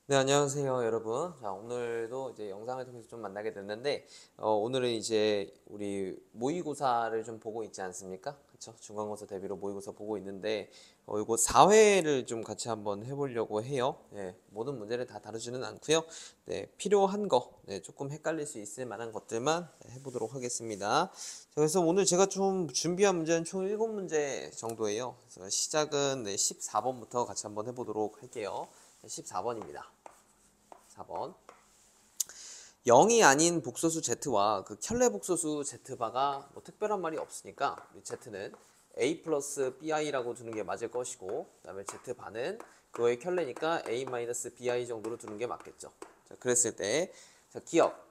네, 안녕하세요, 여러분. 자, 오늘도 이제 영상을 통해서 좀 만나게 됐는데, 오늘은 이제 우리 모의고사를 좀 보고 있지 않습니까? 그쵸? 중간고사 대비로 모의고사 보고 있는데, 이거 4회를 좀 같이 한번 해보려고 해요. 네, 모든 문제를 다 다루지는 않고요. 네, 필요한 거, 네, 조금 헷갈릴 수 있을 만한 것들만 해보도록 하겠습니다. 자, 그래서 오늘 제가 좀 준비한 문제는 총 7문제 정도예요. 그래서 시작은 14번부터 같이 한번 해보도록 할게요. 14번입니다. 4번. 0이 아닌 복소수 z와 그 켤레 복소수 z바가 뭐 특별한 말이 없으니까 우리 z는 a 플러스 bi라고 두는 게 맞을 것이고, 그 다음에 z바는 그거의 켤레니까 a 마이너스 bi 정도로 두는 게 맞겠죠. 자, 그랬을 때, 자, 기억.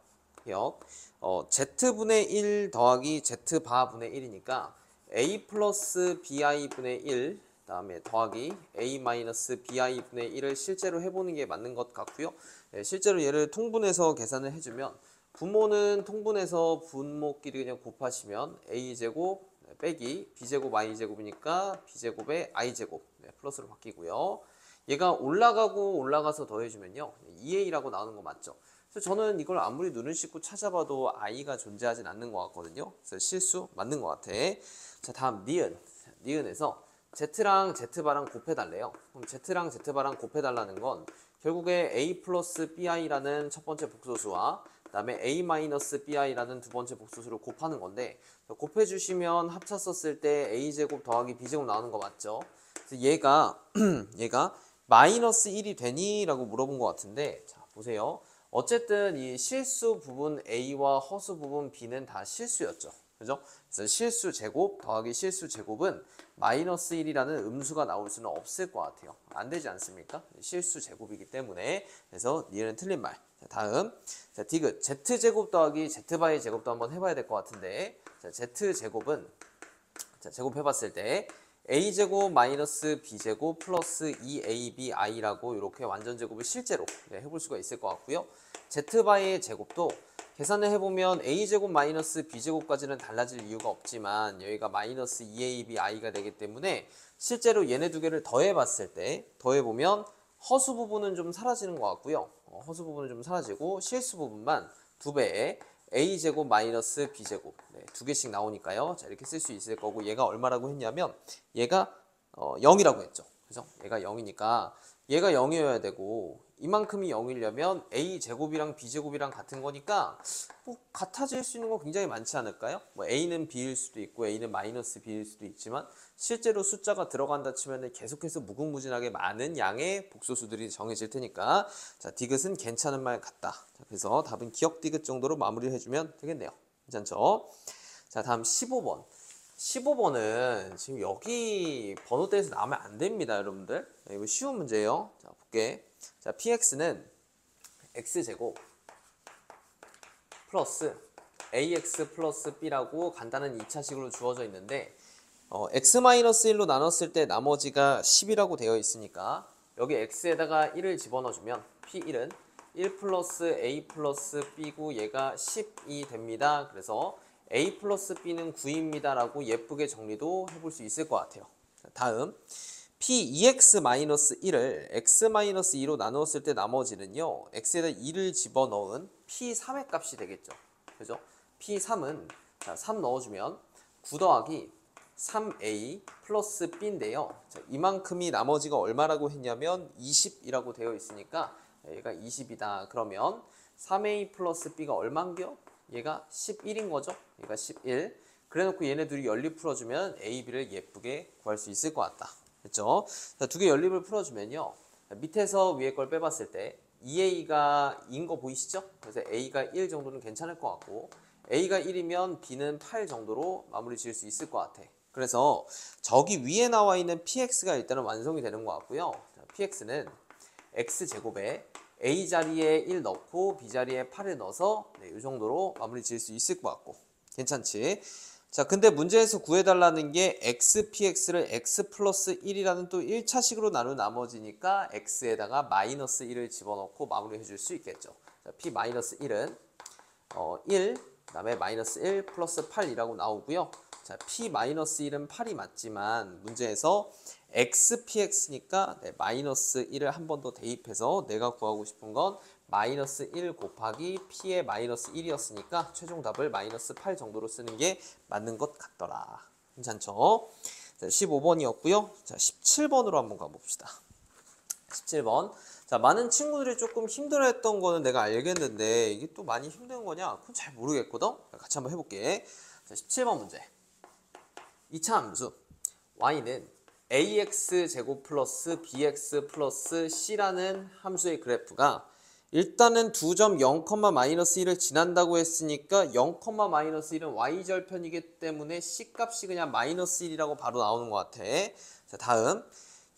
z분의 1 더하기 z바분의 1이니까 a 플러스 bi분의 1, 다음에 더하기 a 마이너스 bi분의 1을 실제로 해보는 게 맞는 것 같고요. 네, 실제로 얘를 통분해서 계산을 해주면 분모는 통분해서 분모끼리 그냥 곱하시면 a제곱 빼기 b제곱 i제곱이니까 b제곱에 i제곱, 네, 플러스로 바뀌고요. 얘가 올라가고 올라가서 더해주면요 2a라고 나오는 거 맞죠? 그래서 저는 이걸 아무리 눈을 씻고 찾아봐도 i가 존재하진 않는 것 같거든요. 그래서 실수 맞는 것 같아. 자, 다음 니은. 니은에서 z랑 z바랑 곱해달래요. 그럼 z랑 z바랑 곱해달라는 건 결국에 a 플러스 bi라는 첫 번째 복소수와 그다음에 a 마이너스 bi라는 두 번째 복소수를 곱하는 건데, 곱해주시면 합쳤었을 때 a제곱 더하기 b제곱 나오는 거 맞죠? 그래서 얘가 마이너스 1이 되니? 라고 물어본 것 같은데, 자 보세요. 어쨌든 이 실수 부분 a와 허수 부분 b는 다 실수였죠. 그죠? 그래서 실수 제곱 더하기 실수 제곱은 마이너스 1이라는 음수가 나올 수는 없을 것 같아요. 안 되지 않습니까? 실수 제곱이기 때문에. 그래서 니은 틀린 말. 자, 다음. 자, 디귿. z제곱 더하기 z바의 제곱도 한번 해봐야 될 것 같은데, 자, z제곱은, 자, 제곱해봤을 때 a제곱 마이너스 b제곱 플러스 2abi라고 이렇게 완전 제곱을 실제로 해볼 수가 있을 것 같고요. z바의 제곱도 계산을 해보면 a제곱 마이너스 b제곱까지는 달라질 이유가 없지만 여기가 마이너스 2abi가 되기 때문에 실제로 얘네 두 개를 더해봤을 때 더해보면 허수 부분은 좀 사라지는 것 같고요. 허수 부분은 좀 사라지고 실수 부분만 2배에 a제곱 마이너스 b제곱, 네, 두 개씩 나오니까요. 자, 이렇게 쓸 수 있을 거고, 얘가 얼마라고 했냐면 얘가 0이라고 했죠. 그죠? 얘가 0이니까 얘가 0이어야 되고 이만큼이 0이려면 a제곱이랑 b제곱이랑 같은 거니까 뭐 같아질 수 있는 거 굉장히 많지 않을까요? 뭐 a는 b일 수도 있고 a는 마이너스 b일 수도 있지만 실제로 숫자가 들어간다 치면 계속해서 무궁무진하게 많은 양의 복소수들이 정해질 테니까, 자, 디귿은 괜찮은 말 같다. 자, 그래서 답은 기억 디귿 정도로 마무리를 해주면 되겠네요. 괜찮죠? 자, 다음 15번. 15번은 지금 여기 번호대에서 나오면 안 됩니다, 여러분들. 이거 쉬운 문제예요. 자, 볼게. 자, px는 x제곱 플러스 ax 플러스 b라고 간단한 2차식으로 주어져 있는데, x-1로 나눴을 때 나머지가 10이라고 되어 있으니까 여기 x에다가 1을 집어넣어주면 p1은 1 플러스 a 플러스 b고 얘가 10이 됩니다. 그래서 a 플러스 b는 9입니다 라고 예쁘게 정리도 해볼 수 있을 것 같아요. 다음 p2x-1을 x-2로 나누었을 때 나머지는요, x에다 2를 집어넣은 p3의 값이 되겠죠. 그죠? p3은 자, 3 넣어주면 9 더하기 3a 플러스 b인데요. 자, 이만큼이 나머지가 얼마라고 했냐면 20이라고 되어 있으니까 얘가 20이다. 그러면 3a 플러스 b가 얼만겨? 얘가 11인 거죠. 얘가 11. 그래놓고 얘네 둘이 연립 풀어주면 a, b를 예쁘게 구할 수 있을 것 같다. 됐죠? 두 개 연립을 풀어주면요. 밑에서 위에 걸 빼봤을 때 2a가 2인 거 보이시죠? 그래서 a가 1 정도는 괜찮을 것 같고, a가 1이면 b는 8 정도로 마무리 지을 수 있을 것 같아. 그래서 저기 위에 나와 있는 px가 일단은 완성이 되는 것 같고요. px는 x제곱에 a 자리에 1 넣고 b 자리에 8을 넣어서 이 정도로 마무리 지을 수 있을 것 같고, 괜찮지? 자, 근데 문제에서 구해달라는 게 xpx를 x 플러스 1이라는 또 1차식으로 나눈 나머지니까 x에다가 마이너스 1을 집어넣고 마무리해 줄 수 있겠죠. 자, p 마이너스 1은 1, 그 다음에 마이너스 1 플러스 8이라고 나오고요. 자, p-1은 8이 맞지만 문제에서 xpx니까 네, 마이너스 1을 한 번 더 대입해서 내가 구하고 싶은 건 마이너스 1 곱하기 p의 마이너스 1이었으니까 최종 답을 마이너스 8 정도로 쓰는 게 맞는 것 같더라. 괜찮죠? 자, 15번이었고요. 자, 17번으로 한번 가봅시다. 17번. 자, 많은 친구들이 조금 힘들어했던 거는 내가 알겠는데 이게 또 많이 힘든 거냐? 그건 잘 모르겠거든? 같이 한번 해볼게. 자, 17번 문제. 2차 함수 y는 ax제곱 플러스 bx 플러스 c라는 함수의 그래프가 일단은 두 점 0, 마이너스 1을 지난다고 했으니까 0, 마이너스 1은 y절편이기 때문에 c값이 그냥 마이너스 1이라고 바로 나오는 것 같아. 자, 다음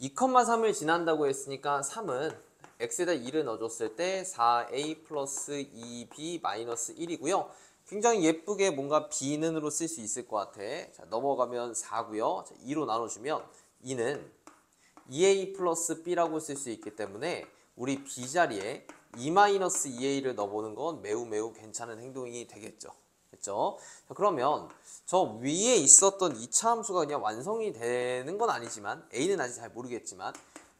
2, 3을 지난다고 했으니까 3은 x에다 1을 넣어줬을 때 4a 플러스 2b 마이너스 1이고요. 굉장히 예쁘게 뭔가 b는으로 쓸 수 있을 것 같아. 자, 넘어가면 4고요. 자, 2로 나눠주면 2는 2a 플러스 b라고 쓸 수 있기 때문에 우리 b 자리에 2-2a를 넣어보는 건 매우 괜찮은 행동이 되겠죠. 됐죠? 자, 그러면 저 위에 있었던 2차 함수가 그냥 완성이 되는 건 아니지만 a는 아직 잘 모르겠지만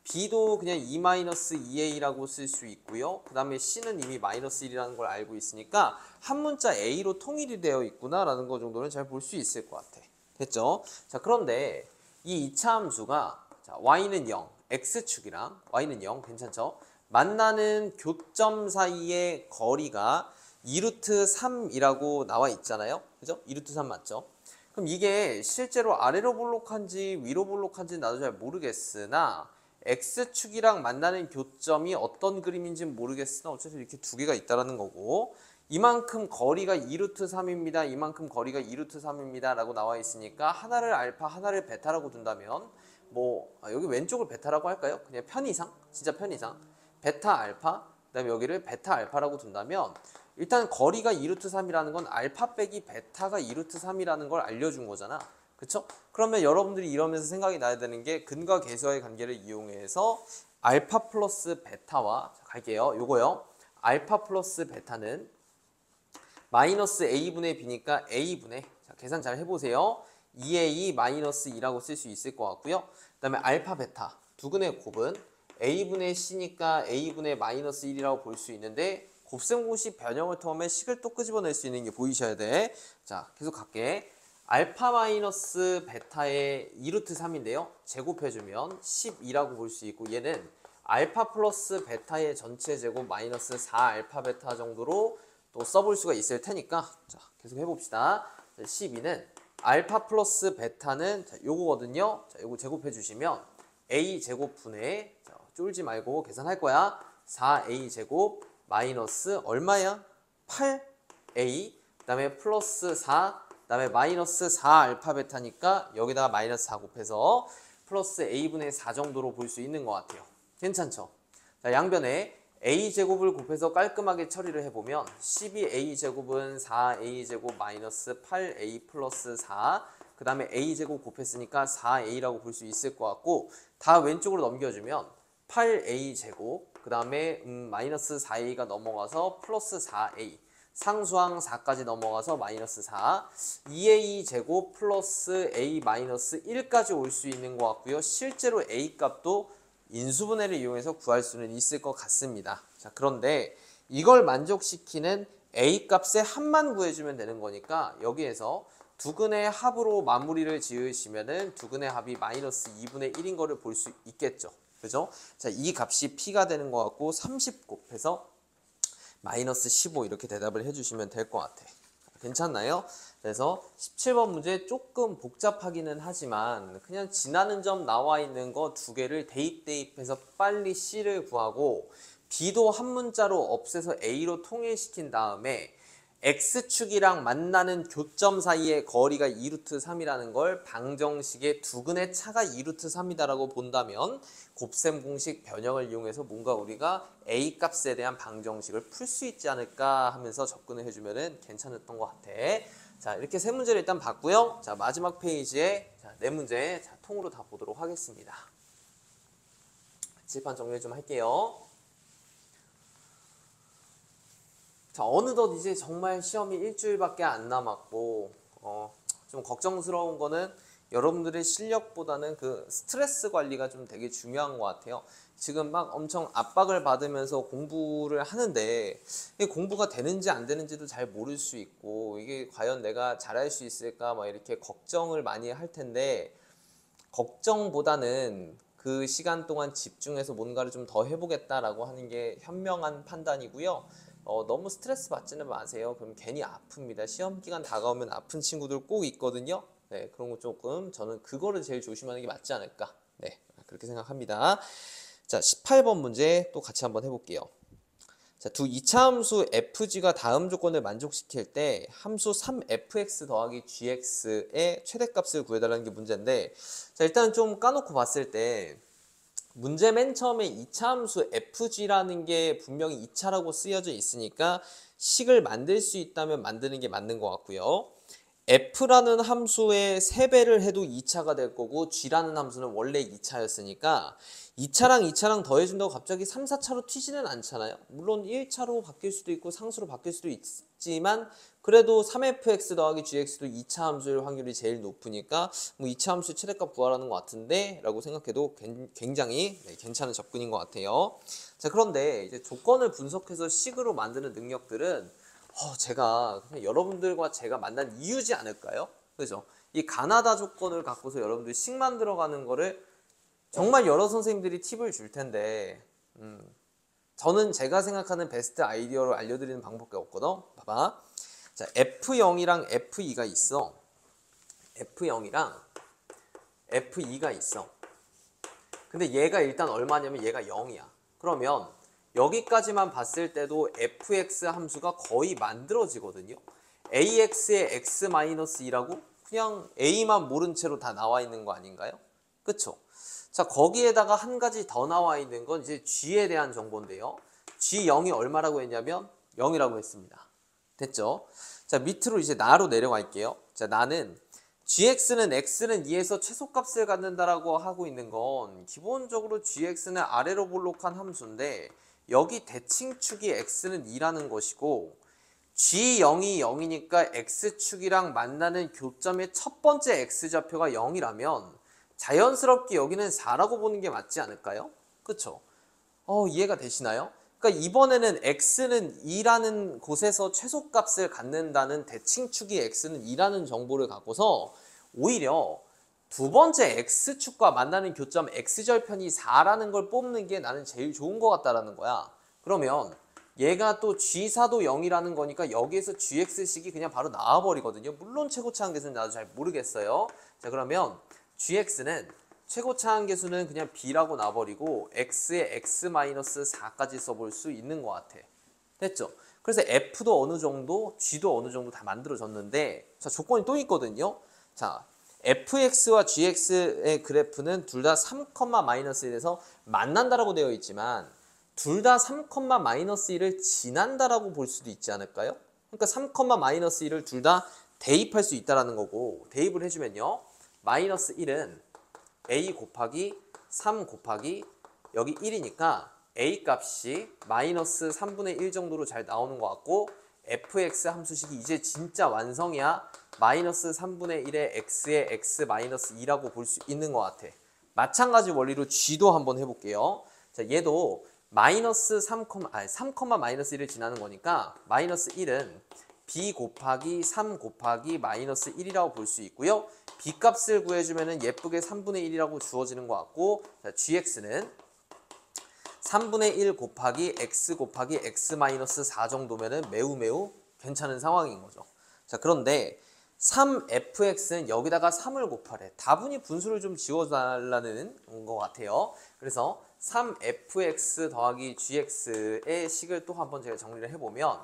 b도 그냥 2-2a라고 쓸 수 있고요. 그 다음에 c는 이미 마이너스 1이라는 걸 알고 있으니까 한 문자 a로 통일이 되어 있구나라는 거 정도는 잘 볼 수 있을 것 같아. 됐죠? 자, 그런데 이 2차 함수가 자, y는 0, x축이랑 y는 0 괜찮죠? 만나는 교점 사이의 거리가 2루트 3이라고 나와 있잖아요. 그죠? 2루트 3 맞죠? 그럼 이게 실제로 아래로 볼록한지 위로 볼록한지 나도 잘 모르겠으나 x축이랑 만나는 교점이 어떤 그림인지는 모르겠으나 어쨌든 이렇게 두 개가 있다는 거고 이만큼 거리가 2루트 3입니다. 이만큼 거리가 2루트 3입니다. 라고 나와 있으니까 하나를 알파, 하나를 베타라고 둔다면 여기 왼쪽을 베타라고 할까요? 그냥 편의상, 진짜 편의상 베타 알파, 그 다음에 여기를 베타 알파라고 둔다면 일단 거리가 2루트 3이라는 건 알파 빼기 베타가 2루트 3이라는 걸 알려준 거잖아. 그쵸? 그러면 여러분들이 이러면서 생각이 나야 되는 게 근과 계수와의 관계를 이용해서 알파 플러스 베타와 갈게요. 요거요. 알파 플러스 베타는 마이너스 a분의 b니까 a분의 자, 계산 잘 해보세요. 2a 마이너스 2라고 쓸 수 있을 것 같고요. 그 다음에 알파 베타 두근의 곱은 a분의 c니까 a분의 마이너스 1이라고 볼 수 있는데 곱셈 공식 변형을 통하면 식을 또 끄집어낼 수 있는 게 보이셔야 돼. 자, 계속 갈게. 알파 마이너스 베타의 2루트 3인데요. 제곱해주면 12라고 볼 수 있고 얘는 알파 플러스 베타의 전체 제곱 마이너스 4알파 베타 정도로 또 써볼 수가 있을 테니까 자, 계속 해봅시다. 12는 알파 플러스 베타는 자, 요거거든요. 자, 요거 제곱해 주시면 a 제곱분의 자, 쫄지 말고 계산할 거야. 4a 제곱 마이너스 얼마야? 8a 그 다음에 플러스 4 그 다음에 마이너스 4알파 베타니까 여기다가 마이너스 4 곱해서 플러스 a분의 4 정도로 볼 수 있는 것 같아요. 괜찮죠? 자, 양변에 a제곱을 곱해서 깔끔하게 처리를 해보면 12a제곱은 4a제곱 마이너스 8a 플러스 4 그 다음에 a제곱 곱했으니까 4a라고 볼 수 있을 것 같고 다 왼쪽으로 넘겨주면 8a제곱 그 다음에 마이너스 4a가 넘어가서 플러스 4a 상수항 4까지 넘어가서 마이너스 4 2a제곱 플러스 a 마이너스 1까지 올 수 있는 것 같고요. 실제로 a 값도 인수분해를 이용해서 구할 수는 있을 것 같습니다. 자, 그런데 이걸 만족시키는 a 값의 합만 구해주면 되는 거니까 여기에서 두근의 합으로 마무리를 지으시면은 두근의 합이 마이너스 2분의 1인 거를 볼 수 있겠죠. 그죠? 자, 이 값이 p가 되는 것 같고 30 곱해서 마이너스 15 이렇게 대답을 해주시면 될 것 같아. 괜찮나요? 그래서 17번 문제 조금 복잡하기는 하지만 그냥 지나는 점 나와 있는 거 두 개를 대입해서 빨리 C를 구하고 B도 한 문자로 없애서 A로 통일시킨 다음에 X축이랑 만나는 교점 사이의 거리가 2루트 3이라는 걸 방정식의 두근의 차가 2루트 3이다라고 본다면 곱셈 공식 변형을 이용해서 뭔가 우리가 A 값에 대한 방정식을 풀 수 있지 않을까 하면서 접근을 해주면 괜찮았던 것 같아. 자, 이렇게 세 문제를 일단 봤고요. 자, 마지막 페이지에 자, 네 문제 자, 통으로 다 보도록 하겠습니다. 칠판 정리 좀 할게요. 자, 어느덧 이제 정말 시험이 일주일밖에 안 남았고 좀 걱정스러운 거는 여러분들의 실력보다는 그 스트레스 관리가 좀 되게 중요한 것 같아요. 지금 막 엄청 압박을 받으면서 공부를 하는데 이게 공부가 되는지 안 되는지도 잘 모를 수 있고 이게 과연 내가 잘할 수 있을까 막 이렇게 걱정을 많이 할 텐데 걱정보다는 그 시간 동안 집중해서 뭔가를 좀 더 해보겠다라고 하는 게 현명한 판단이고요. 너무 스트레스 받지는 마세요. 그럼 괜히 아픕니다. 시험 기간 다가오면 아픈 친구들 꼭 있거든요. 네, 그런 거 조금 저는 그거를 제일 조심하는 게 맞지 않을까. 네, 그렇게 생각합니다. 자, 18번 문제 또 같이 한번 해볼게요. 자, 두 이차함수 fg가 다음 조건을 만족시킬 때 함수 3fx 더하기 gx의 최대값을 구해달라는 게 문제인데, 자, 일단 좀 까놓고 봤을 때 문제 맨 처음에 이차함수 fg라는 게 분명히 2차라고 쓰여져 있으니까 식을 만들 수 있다면 만드는 게 맞는 것 같고요. f라는 함수의 3배를 해도 2차가 될 거고 g라는 함수는 원래 2차였으니까 2차랑 2차랑 더해준다고 갑자기 3, 4차로 튀지는 않잖아요. 물론 1차로 바뀔 수도 있고 상수로 바뀔 수도 있지만 그래도 3fx 더하기 gx도 2차 함수일 확률이 제일 높으니까 뭐 2차 함수 최대값 구하라는 것 같은데 라고 생각해도 굉장히 괜찮은 접근인 것 같아요. 자, 그런데 이제 조건을 분석해서 식으로 만드는 능력들은 제가 그냥 여러분들과 제가 만난 이유지 않을까요? 그죠? 이 가나다 조건을 갖고서 여러분들이 식 만들어가는 거를 정말 여러 선생님들이 팁을 줄 텐데 저는 제가 생각하는 베스트 아이디어를 알려드리는 방법이 없거든. 봐봐. 자, F0이랑 F2가 있어. F0이랑 F2가 있어. 근데 얘가 일단 얼마냐면 얘가 0이야. 그러면 여기까지만 봤을 때도 fx 함수가 거의 만들어지거든요. ax의 x-2라고 그냥 a만 모른 채로 다 나와 있는 거 아닌가요? 그쵸? 자, 거기에다가 한 가지 더 나와 있는 건 이제 g에 대한 정보인데요. g0이 얼마라고 했냐면 0이라고 했습니다. 됐죠? 자, 밑으로 이제 나로 내려갈게요. 자, 나는 gx는 x는 2에서 최소값을 갖는다라고 하고 있는 건 기본적으로 gx는 아래로 볼록한 함수인데 여기 대칭축이 x는 2라는 것이고 g0이 0이니까 x축이랑 만나는 교점의 첫 번째 x좌표가 0이라면 자연스럽게 여기는 4라고 보는 게 맞지 않을까요? 그쵸? 이해가 되시나요? 그러니까 이번에는 x는 2라는 곳에서 최소값을 갖는다는 대칭축이 x는 2라는 정보를 갖고서 오히려 두 번째 x축과 만나는 교점 x절편이 4라는 걸 뽑는 게 나는 제일 좋은 것 같다라는 거야. 그러면 얘가 또 g4도 0이라는 거니까 여기에서 gx식이 그냥 바로 나와버리거든요. 물론 최고차 한계수는 나도 잘 모르겠어요. 자, 그러면 gx는 최고차 한계수는 그냥 b라고 놔버리고 x에 x-4까지 써볼 수 있는 것 같아. 됐죠? 그래서 f도 어느 정도, g도 어느 정도 다 만들어졌는데 자, 조건이 또 있거든요. 자, fx와 gx의 그래프는 둘 다 3,-1에서 만난다라고 되어 있지만 둘 다 3,-1을 지난다라고 볼 수도 있지 않을까요? 그러니까 3,-1을 둘 다 대입할 수 있다라는 거고 대입을 해주면요. 마이너스 1은 a 곱하기 3 곱하기 여기 1이니까 a 값이 마이너스 3분의 1 정도로 잘 나오는 것 같고 fx 함수식이 이제 진짜 완성이야. 마이너스 3분의 1의 x의 x-2라고 볼 수 있는 것 같아. 마찬가지 원리로 g도 한번 해볼게요. 자, 얘도 마이너스 3,-1을 지나는 거니까 마이너스 1은 b 곱하기 3 곱하기 마이너스 1이라고 볼 수 있고요. b 값을 구해주면 예쁘게 3분의 1이라고 주어지는 것 같고 자, gx는 3분의 1 곱하기 x 곱하기 x-4 정도면 매우 괜찮은 상황인 거죠. 자, 그런데 3fx는 여기다가 3을 곱하래. 다분히 분수를 좀 지워달라는 것 같아요. 그래서 3fx 더하기 gx의 식을 또 한번 제가 정리를 해보면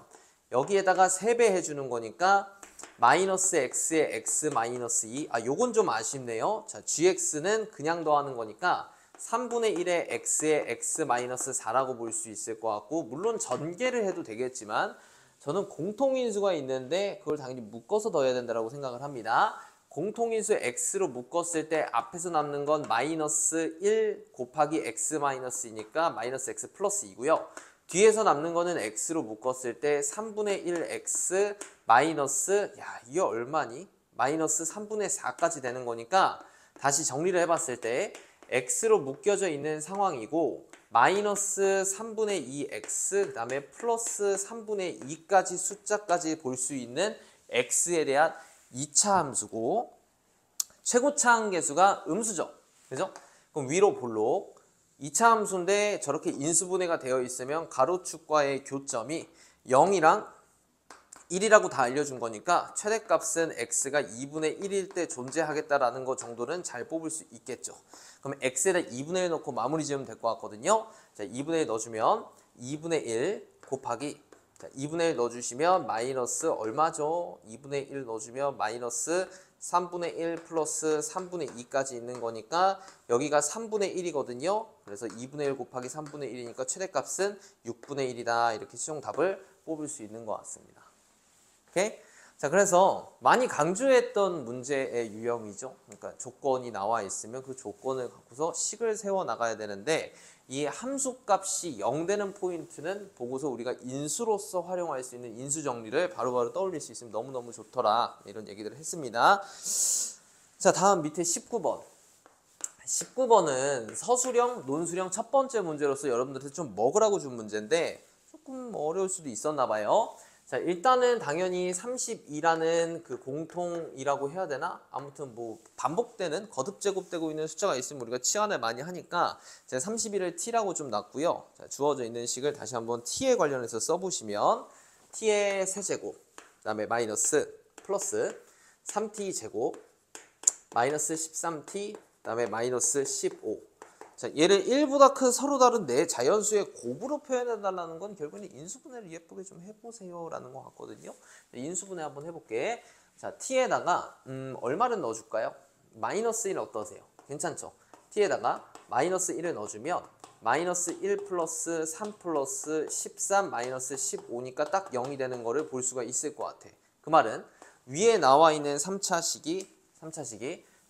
여기에다가 3배 해주는 거니까 마이너스 x의 x-2 요건 좀 아쉽네요. 자, gx는 그냥 더하는 거니까 3분의 1의 x의 x-4라고 볼 수 있을 것 같고 물론 전개를 해도 되겠지만 저는 공통인수가 있는데 그걸 당연히 묶어서 더해야 된다고 생각을 합니다. 공통인수 x로 묶었을 때 앞에서 남는 건 마이너스 1 곱하기 x-2니까 마이너스 x 플러스 2고요. 뒤에서 남는 거는 x로 묶었을 때 3분의 1 x 마이너스 이게 얼마니? 마이너스 3분의 4까지 되는 거니까 다시 정리를 해봤을 때 x로 묶여져 있는 상황이고 마이너스 3분의 2x 그 다음에 플러스 3분의 2까지 숫자까지 볼 수 있는 x에 대한 2차 함수고 최고차 함계수가 음수죠. 그죠? 그럼 위로 볼록 2차 함수인데 저렇게 인수분해가 되어 있으면 가로축과의 교점이 0이랑 1이라고 다 알려준 거니까 최대값은 x가 2분의 1일 때 존재하겠다라는 거 정도는 잘 뽑을 수 있겠죠. 그럼 x에다 2분의 1 넣고 마무리 지으면 될 것 같거든요. 자, 2분의 1 넣어주면 2분의 1 곱하기 자, 2분의 1 넣어주시면 마이너스 얼마죠? 2분의 1 넣어주면 마이너스 3분의 1 플러스 3분의 2까지 있는 거니까 여기가 3분의 1이거든요. 그래서 2분의 1 곱하기 3분의 1이니까 최대값은 6분의 1이다. 이렇게 최종 답을 뽑을 수 있는 것 같습니다. 오케이? 자, 그래서 많이 강조했던 문제의 유형이죠. 그러니까 조건이 나와 있으면 그 조건을 갖고서 식을 세워 나가야 되는데 이 함수값이 0 되는 포인트는 보고서 우리가 인수로서 활용할 수 있는 인수 정리를 바로바로 떠올릴 수 있으면 너무너무 좋더라. 이런 얘기들을 했습니다. 자, 다음 밑에 19번. 19번은 서술형, 논술형 첫 번째 문제로서 여러분들한테 좀 먹으라고 준 문제인데 조금 어려울 수도 있었나 봐요. 자, 일단은 당연히 32라는 그 공통이라고 해야 되나? 아무튼 뭐 반복되는 거듭 제곱되고 있는 숫자가 있으면 우리가 치환을 많이 하니까 제가 31을 t라고 좀 놨고요. 자, 주어져 있는 식을 다시 한번 t에 관련해서 써보시면 t의 세제곱, 그 다음에 마이너스 플러스 3t 제곱, 마이너스 13t, 그 다음에 마이너스 15. 자, 얘를 1보다 큰 서로 다른 네 자연수의 곱으로 표현해달라는 건 결국은 인수분해를 예쁘게 좀 해보세요 라는 것 같거든요. 인수분해 한번 해볼게. 자, t에다가 얼마를 넣어줄까요? 마이너스 1 어떠세요? 괜찮죠? t에다가 마이너스 1을 넣어주면 마이너스 1 플러스 3 플러스 13 마이너스 15니까 딱 0이 되는 거를 볼 수가 있을 것 같아. 그 말은 위에 나와 있는 3차식이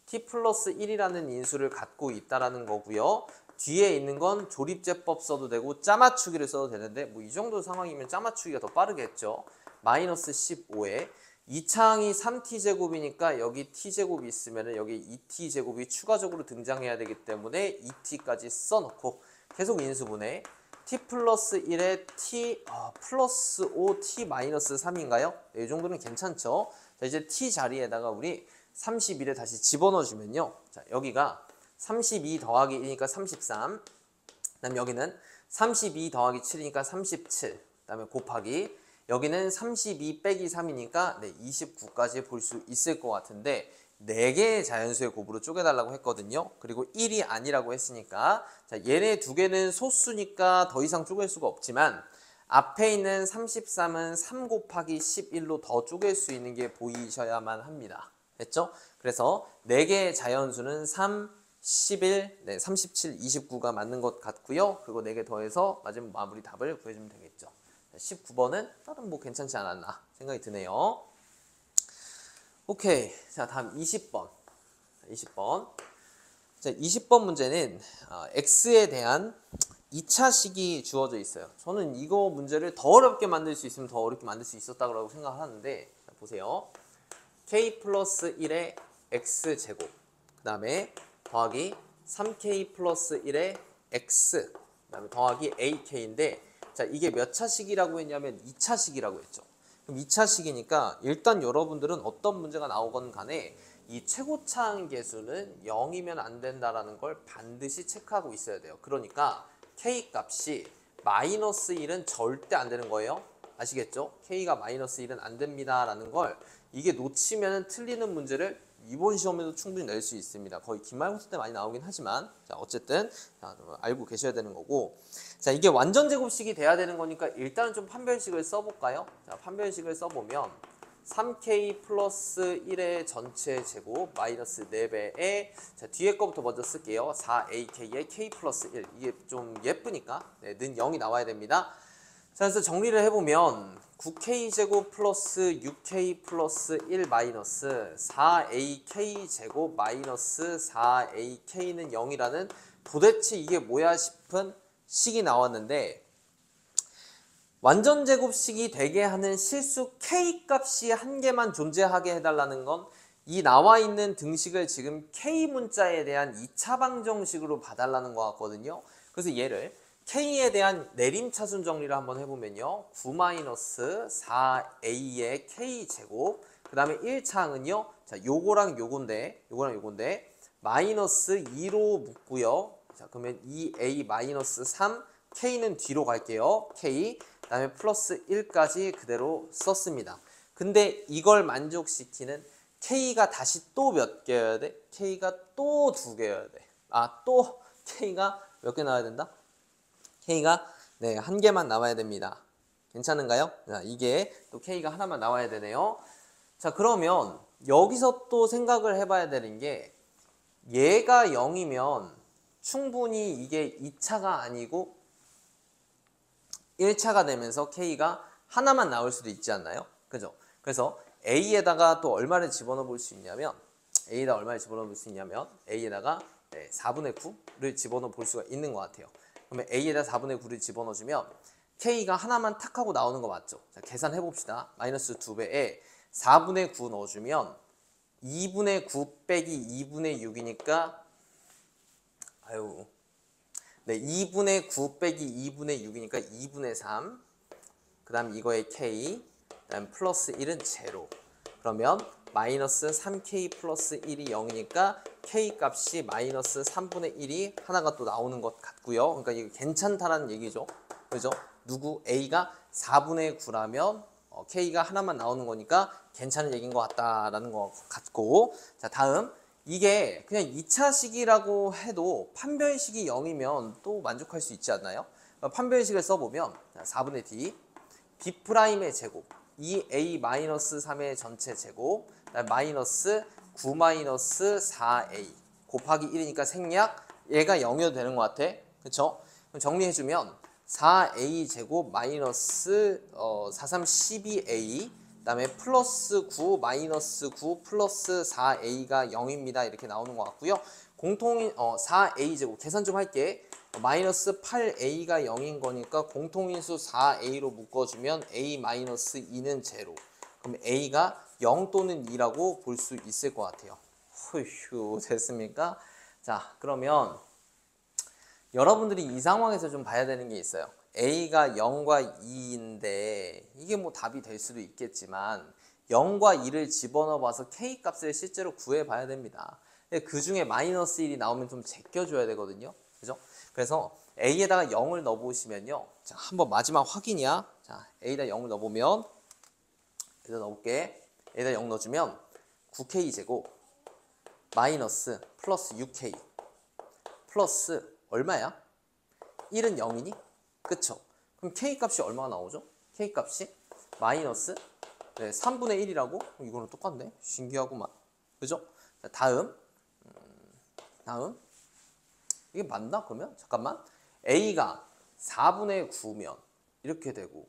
t 플러스 1이라는 인수를 갖고 있다라는 거고요. 뒤에 있는 건 조립제법 써도 되고 짜맞추기를 써도 되는데 뭐 이 정도 상황이면 짜맞추기가 더 빠르겠죠. 마이너스 15에 2차항이 3t제곱이니까 여기 t제곱이 있으면 여기 2t제곱이 추가적으로 등장해야 되기 때문에 2t까지 써놓고 계속 인수분해 t 플러스 1에 t 플러스 5t 마이너스 3인가요? 네, 이 정도는 괜찮죠. 자, 이제 t 자리에다가 우리 31을 다시 집어넣어주면요. 자, 여기가 32 더하기 1이니까 33. 그 다음 여기는 32 더하기 7이니까 37. 그 다음에 곱하기 여기는 32 빼기 3이니까 네, 29까지 볼 수 있을 것 같은데 4개의 자연수의 곱으로 쪼개달라고 했거든요. 그리고 1이 아니라고 했으니까 자, 얘네 두 개는 소수니까 더 이상 쪼갤 수가 없지만 앞에 있는 33은 3 곱하기 11로 더 쪼갤 수 있는 게 보이셔야만 합니다. 됐죠? 그래서 4개의 자연수는 3, 11, 네, 37, 29가 맞는 것 같고요. 그거 4개 더해서 마지막 마무리 답을 구해주면 되겠죠. 19번은 다른 뭐 괜찮지 않았나 생각이 드네요. 오케이. 자, 다음 20번. 20번. 자, 20번 문제는 x에 대한 2차식이 주어져 있어요. 저는 이거 문제를 더 어렵게 만들 수 있으면 더 어렵게 만들 수 있었다고 생각하는데 자, 보세요. k 플러스 1의 x제곱 그 다음에 더하기 3k 플러스 1의 x 그 다음에 더하기 ak인데 자, 이게 몇 차식이라고 했냐면 2차식이라고 했죠. 그럼 2차식이니까 일단 여러분들은 어떤 문제가 나오건 간에 이 최고차항 계수는 0이면 안 된다라는 걸 반드시 체크하고 있어야 돼요. 그러니까 k 값이 마이너스 1은 절대 안 되는 거예요. 아시겠죠? k가 마이너스 1은 안 됩니다 라는 걸 이게 놓치면 틀리는 문제를 이번 시험에도 충분히 낼 수 있습니다. 거의 기말고사 때 많이 나오긴 하지만 자, 어쨌든 자, 알고 계셔야 되는 거고 자, 이게 완전 제곱식이 돼야 되는 거니까 일단은 좀 판별식을 써볼까요? 자, 판별식을 써보면 3k 플러스 1의 전체 제곱 마이너스 4배에 자, 뒤에 거부터 먼저 쓸게요. 4ak의 k 플러스 1 이게 좀 예쁘니까 네, 는 0이 나와야 됩니다. 자, 그래서 정리를 해보면 9k제곱 플러스 6k 플러스 1 마이너스 4ak제곱 마이너스 4ak는 0이라는 도대체 이게 뭐야 싶은 식이 나왔는데 완전 제곱식이 되게 하는 실수 k 값이 한 개만 존재하게 해달라는 건 이 나와 있는 등식을 지금 K 문자에 대한 2차 방정식으로 봐달라는 것 같거든요. 그래서 얘를 K에 대한 내림차순 정리를 한번 해보면요. 9-4A의 K제곱, 그 다음에 1차항은요. 자, 요거랑 요건데, 마이너스 2로 묶고요. 자, 그러면 2A-3, K는 뒤로 갈게요. K, 그 다음에 플러스 1까지 그대로 썼습니다. 근데 이걸 만족시키는 K가 다시 또 몇 개여야 돼? K가 또 2개여야 돼. 또 K가 몇 개 나와야 된다? K가 네, 1개만 나와야 됩니다. 괜찮은가요? 자, 이게 또 K가 하나만 나와야 되네요. 자, 그러면 여기서 또 생각을 해봐야 되는 게 얘가 0이면 충분히 이게 2차가 아니고 1차가 되면서 K가 하나만 나올 수도 있지 않나요? 그죠? 그래서 A에다가 또 얼마를 집어넣어 볼 수 있냐면 A에다가 4분의 9를 집어넣어 볼 수가 있는 것 같아요. 그러면 A에다 4분의 9를 집어넣어주면 K가 하나만 탁 하고 나오는 거 맞죠? 자, 계산해 봅시다. 마이너스 2배에 4분의 9 넣어주면 2분의 9 빼기 2분의 6이니까 네, 2분의 9 빼기 2분의 6이니까 2분의 3. 그 다음 이거의 K, 그 다음 플러스 1은 제로. 그러면 마이너스 3K 플러스 1이 0이니까 K 값이 마이너스 3분의 1이 하나가 또 나오는 것 같고요. 그러니까 이거 괜찮다라는 얘기죠. 그죠? A가 4분의 9라면 K가 하나만 나오는 거니까 괜찮은 얘기인 것 같다라는 것 같고. 자, 다음. 이게 그냥 2차식이라고 해도 판별식이 0이면 또 만족할 수 있지 않나요? 판별식을 써보면 4분의 D, B'의 제곱, 2A-3의 전체 제곱, 마이너스 9-4A 곱하기 1이니까 생략, 얘가 0이어도 되는 것 같아. 그쵸? 그럼 정리해주면 4A 제곱 마이너스 4, 3, 12A, 그 다음에 플러스 9 마이너스 9 플러스 4A가 0입니다. 이렇게 나오는 것 같고요. 공통인 4A 제곱 계산 좀 할게. 마이너스 8A가 0인 거니까 공통인수 4A로 묶어주면 A-2는 제로. 그럼 A가 0 또는 2라고 볼 수 있을 것 같아요. 휴, 됐습니까? 자, 그러면 여러분들이 이 상황에서 좀 봐야 되는 게 있어요. A가 0과 2인데 이게 뭐 답이 될 수도 있겠지만 0과 2를 집어넣어 봐서 K 값을 실제로 구해 봐야 됩니다. 그 중에 마이너스 1이 나오면 좀 제껴줘야 되거든요. 그죠? 그래서 A에다가 0을 넣어보시면요. 자, 한번 마지막 확인이야. 자, A에다 0을 넣어보면 여기다 넣어볼게. A에다 0 넣어주면 9K 제곱 마이너스 플러스 6K 플러스 얼마야? 1은 0이니? 그쵸? 그럼 K 값이 얼마가 나오죠? K 값이 마이너스 3분의 1이라고? 이거는 똑같네. 신기하구만. 그죠? 자, 다음 이게 맞나 그러면? 잠깐만. A가 4분의 9면 이렇게 되고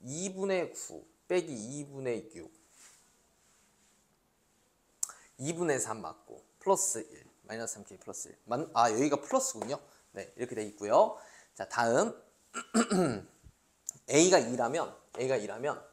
2분의 9 빼기 2분의 6 2분의 3 맞고 플러스 1 마이너스 3K 플러스 1 여기가 플러스군요. 네, 이렇게 돼 있고요. 자, 다음 A가 2라면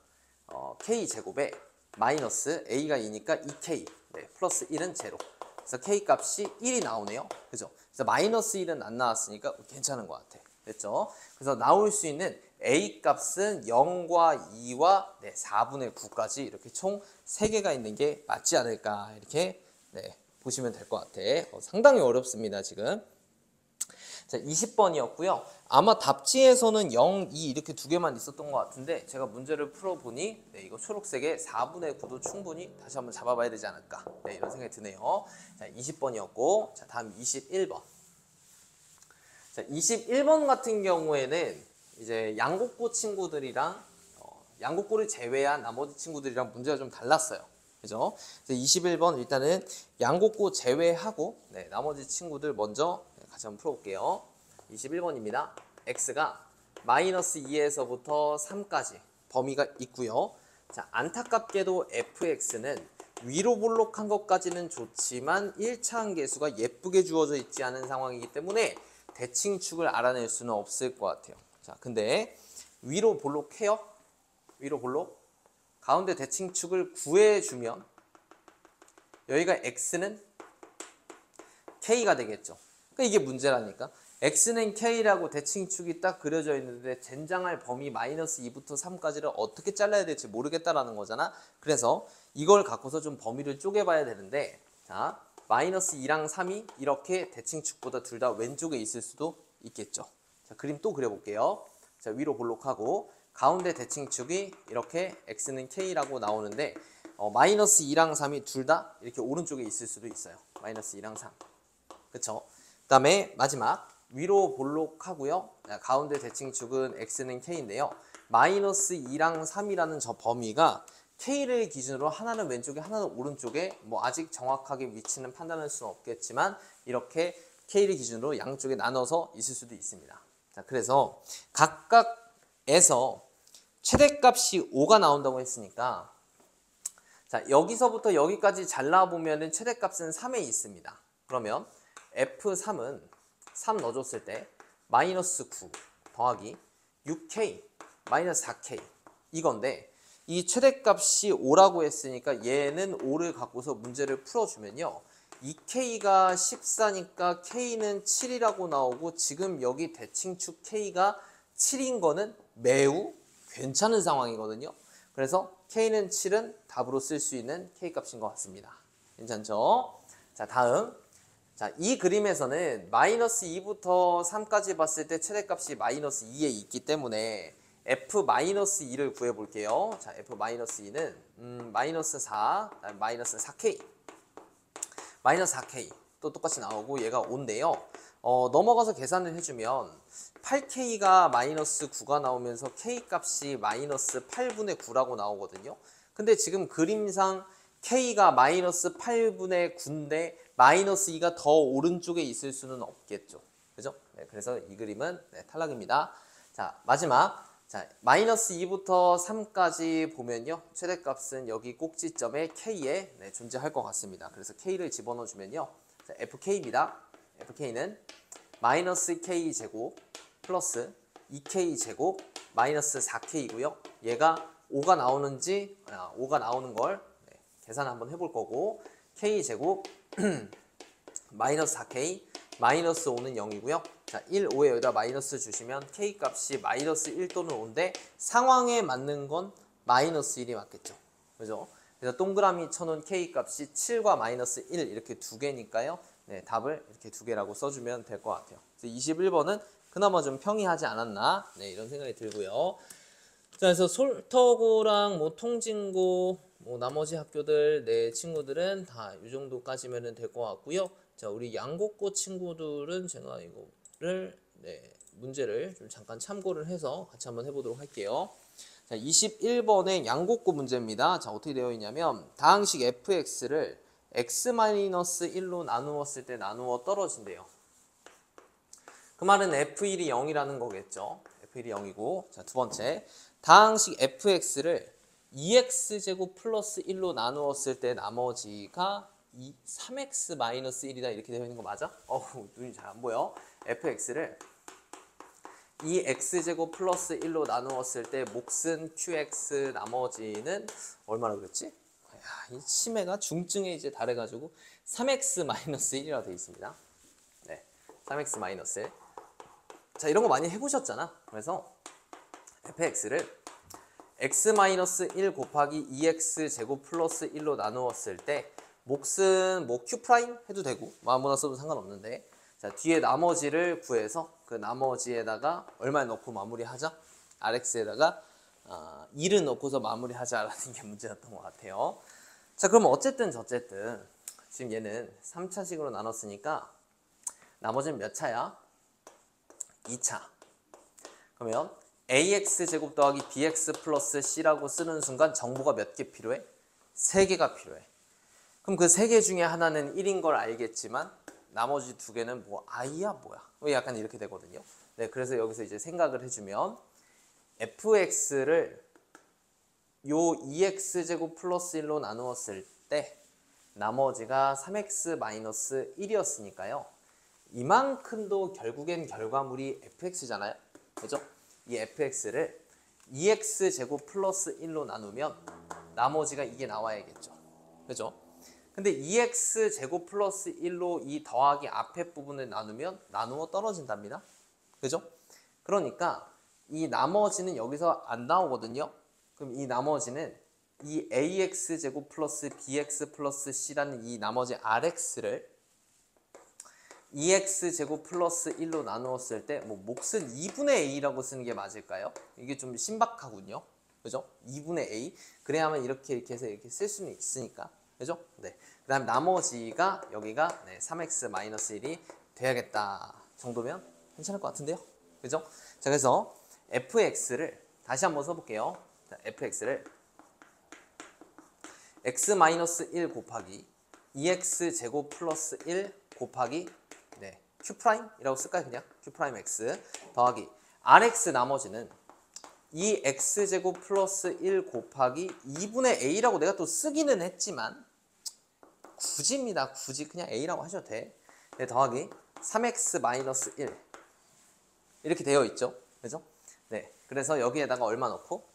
K 제곱에 마이너스 A가 2니까 2K 플러스 1은 제로. 그래서 K 값이 1이 나오네요. 그죠? 그래서 마이너스 1은 안 나왔으니까 괜찮은 것 같아. 됐죠? 그래서 나올 수 있는 A 값은 0과 2와 4분의 9까지 이렇게 총 3개가 있는 게 맞지 않을까 이렇게 보시면 될 것 같아. 상당히 어렵습니다 지금. 자, 20번이었고요. 아마 답지에서는 0, 2 이렇게 2개만 있었던 것 같은데 제가 문제를 풀어보니 이거 초록색에 4분의 9도 충분히 다시 한번 잡아봐야 되지 않을까 이런 생각이 드네요. 자, 20번이었고 자, 다음 21번. 자, 21번 같은 경우에는 이제 양곡고 친구들이랑 양곡고를 제외한 나머지 친구들이랑 문제가 좀 달랐어요. 그죠? 21번 일단은 양곡고 제외하고 나머지 친구들 먼저 같이 한번 풀어볼게요. 21번입니다. x가 마이너스 2에서부터 3까지 범위가 있고요. 자, 안타깝게도 fx는 위로 볼록한 것까지는 좋지만 1차 한계수가 예쁘게 주어져 있지 않은 상황이기 때문에 대칭축을 알아낼 수는 없을 것 같아요. 자, 근데 위로 볼록해요? 위로 볼록? 가운데 대칭축을 구해주면 여기가 x는 k가 되겠죠. 그러니까 이게 문제라니까. x는 k라고 대칭축이 딱 그려져 있는데 젠장할 범위 마이너스 2부터 3까지를 어떻게 잘라야 될지 모르겠다라는 거잖아. 그래서 이걸 갖고서 좀 범위를 쪼개봐야 되는데, 자, 마이너스 2랑 3이 이렇게 대칭축보다 둘 다 왼쪽에 있을 수도 있겠죠. 자, 그림 또 그려볼게요. 자, 위로 볼록하고 가운데 대칭축이 이렇게 x는 k라고 나오는데 마이너스 2랑 3이 둘 다 이렇게 오른쪽에 있을 수도 있어요. 마이너스 2랑 3. 그쵸? 그 다음에 마지막 위로 볼록하고요. 가운데 대칭축은 x는 k인데요. 마이너스 2랑 3이라는 저 범위가 k를 기준으로 하나는 왼쪽에 하나는 오른쪽에 뭐 아직 정확하게 위치는 판단할 수는 없겠지만 이렇게 k를 기준으로 양쪽에 나눠서 있을 수도 있습니다. 자, 그래서 각각에서 최대값이 5가 나온다고 했으니까 자, 여기서부터 여기까지 잘라보면 최대값은 3에 있습니다. 그러면 F3은 3 넣어줬을 때 마이너스 9 더하기 6K 마이너스 4K 이건데 이 최대값이 5라고 했으니까 얘는 5를 갖고서 문제를 풀어주면요. 2K가 14니까 K는 7이라고 나오고 지금 여기 대칭축 K가 7인 거는 매우 괜찮은 상황이거든요. 그래서 K는 7은 답으로 쓸 수 있는 K값인 것 같습니다. 괜찮죠? 자, 다음. 자, 이 그림에서는 마이너스 2부터 3까지 봤을 때 최대값이 마이너스 2에 있기 때문에 F-2를 구해볼게요. 자, F-2는 마이너스 4, 마이너스 4K 마이너스 4K 또 똑같이 나오고 얘가 5인데요. 넘어가서 계산을 해주면 8K가 마이너스 9가 나오면서 K값이 마이너스 8분의 9라고 나오거든요. 근데 지금 그림상 K가 마이너스 8분의 9인데 마이너스 2가 더 오른쪽에 있을 수는 없겠죠. 그죠? 네, 그래서 이 그림은 탈락입니다. 자, 마지막. 자, 마이너스 2부터 3까지 보면요. 최대값은 여기 꼭지점에 K에 존재할 것 같습니다. 그래서 K를 집어넣어 주면요. 자, FK입니다. FK는 마이너스 K 제곱 플러스 2K 제곱 마이너스 4K이고요. 얘가 5가 나오는지 5가 나오는 걸 계산 한번 해볼 거고 K 제곱 마이너스 4K 마이너스 5는 0이고요. 자, 1, 5에 여기다 마이너스 주시면 K 값이 마이너스 1 또는 5인데 상황에 맞는 건 마이너스 1이 맞겠죠. 그죠? 그래서 동그라미 쳐놓은 K 값이 7과 마이너스 1 이렇게 두 개니까요. 네, 답을 이렇게 두 개라고 써주면 될 것 같아요. 그래서 21번은 그나마 좀 평이하지 않았나 네, 이런 생각이 들고요. 자, 그래서 솔터고랑 뭐 통진고 뭐 나머지 학교들 내 친구들은 다 이 정도까지면 될 것 같고요. 자, 우리 양곡고 친구들은 제가 이거를 문제를 좀 잠깐 참고를 해서 같이 한번 해보도록 할게요. 자, 21번의 양곡고 문제입니다. 자, 어떻게 되어 있냐면 다항식 fx를 x-1로 나누었을 때 나누어 떨어진대요. 그 말은 f1이 0이라는 거겠죠. f1이 0이고 자, 두 번째 다항식 fx를 2x제곱 플러스 1로 나누었을 때 나머지가 3x-1이다 이렇게 되어 있는 거 맞아? 눈이 잘 안 보여. fx를 2x제곱 플러스 1로 나누었을 때 몫은 qx 나머지는 얼마나 그랬지? 야, 이 치매가 중증에 이제 달해가지고 3x-1이라고 되어 있습니다. 네, 3x-1. 자, 이런 거 많이 해보셨잖아. 그래서 fx를 x-1 곱하기 2x제곱 플러스 1로 나누었을 때 몫은 뭐 q' 해도 되고 아무나 써도 상관없는데 자, 뒤에 나머지를 구해서 그 나머지에다가 얼마 넣고 마무리하자? rx에다가 1을 넣고서 마무리하자라는 게 문제였던 것 같아요. 자, 그럼 어쨌든 저쨌든 지금 얘는 3차식으로 나눴으니까 나머지는 몇 차야? 2차. 그러면 ax제곱 더하기 bx 플러스 c라고 쓰는 순간 정보가 몇 개 필요해? 3개가 필요해. 그럼 그 3개 중에 하나는 1인 걸 알겠지만 나머지 2개는 뭐 i야 뭐야? 약간 이렇게 되거든요. 네, 그래서 여기서 이제 생각을 해주면 fx를 요 2x제곱 플러스 1로 나누었을 때 나머지가 3x-1이었으니까요. 이만큼도 결국엔 결과물이 fx잖아요. 그죠? 이 fx를 2x제곱 플러스 1로 나누면 나머지가 이게 나와야겠죠. 그죠? 근데 2x 제곱 플러스 1로 이 더하기 앞에 부분을 나누면 나누어 떨어진답니다. 그죠? 그러니까 이 나머지는 여기서 안 나오거든요. 그럼 이 나머지는 이 ax 제곱 플러스 bx 플러스 c라는 이 나머지 rx를 2x 제곱 플러스 1로 나누었을 때 뭐 몫은 2분의 a라고 쓰는 게 맞을까요? 이게 좀 신박하군요. 그죠? 2분의 a. 그래야만 이렇게 해서 이렇게 쓸 수는 있으니까. 그죠? 네. 그 다음 나머지가 여기가 3x-1이 돼야겠다 정도면 괜찮을 것 같은데요. 그죠? 자, 그래서 fx를 다시 한번 써볼게요. 자, fx를 x-1 곱하기 2x 제곱 플러스 1 곱하기 q'이라고 쓸까요? 그냥 q'x 더하기 rx 나머지는 이 x제곱 플러스 1 곱하기 2분의 a라고 내가 또 쓰기는 했지만 굳이입니다. 굳이 그냥 a라고 하셔도 돼. 네, 더하기 3x-1 이렇게 되어 있죠. 그죠? 네, 그래서 여기에다가 얼마 넣고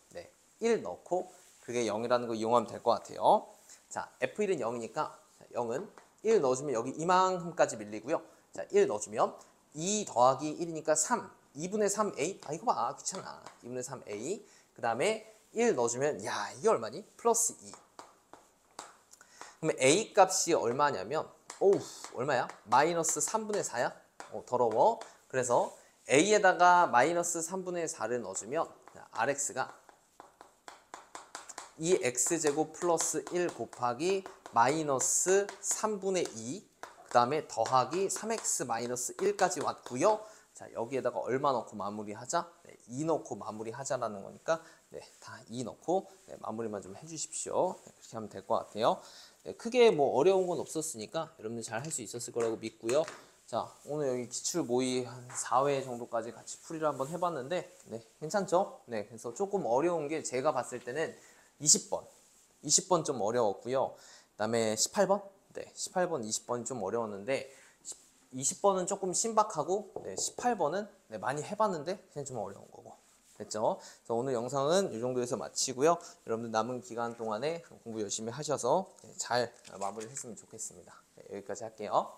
1 넣고 그게 0이라는 거 이용하면 될 것 같아요. 자, f1은 0이니까 0은 1 넣어주면 여기 이만큼까지 밀리고요. 자, 1 넣어주면 2 더하기 1이니까 3 2분의 3a 이거 봐 귀찮아 2분의 3a 그 다음에 1 넣어주면 야 이게 얼마니? 플러스 2 그러면 a 값이 얼마냐면 오우 얼마야? 마이너스 3분의 4야? 더러워. 그래서 a에다가 마이너스 3분의 4를 넣어주면 rx가 2x제곱 플러스 1 곱하기 마이너스 3분의 2 그 다음에 더하기 3x-1까지 왔고요. 자, 여기에다가 얼마 넣고 마무리하자? 2 넣고 마무리하자라는 거니까 다 2 넣고 마무리만 좀 해주십시오. 그렇게 하면 될 것 같아요. 크게 뭐 어려운 건 없었으니까 여러분들 잘 할 수 있었을 거라고 믿고요. 자, 오늘 여기 기출 모의 한 4회 정도까지 같이 풀이를 한번 해봤는데 괜찮죠? 그래서 조금 어려운 게 제가 봤을 때는 20번 좀 어려웠고요. 그 다음에 18번? 18번, 20번 좀 어려웠는데 20번은 조금 신박하고 18번은 많이 해봤는데 그냥 좀 어려운 거고 됐죠? 그래서 오늘 영상은 이 정도에서 마치고요. 여러분들 남은 기간 동안에 공부 열심히 하셔서 잘 마무리했으면 좋겠습니다. 여기까지 할게요.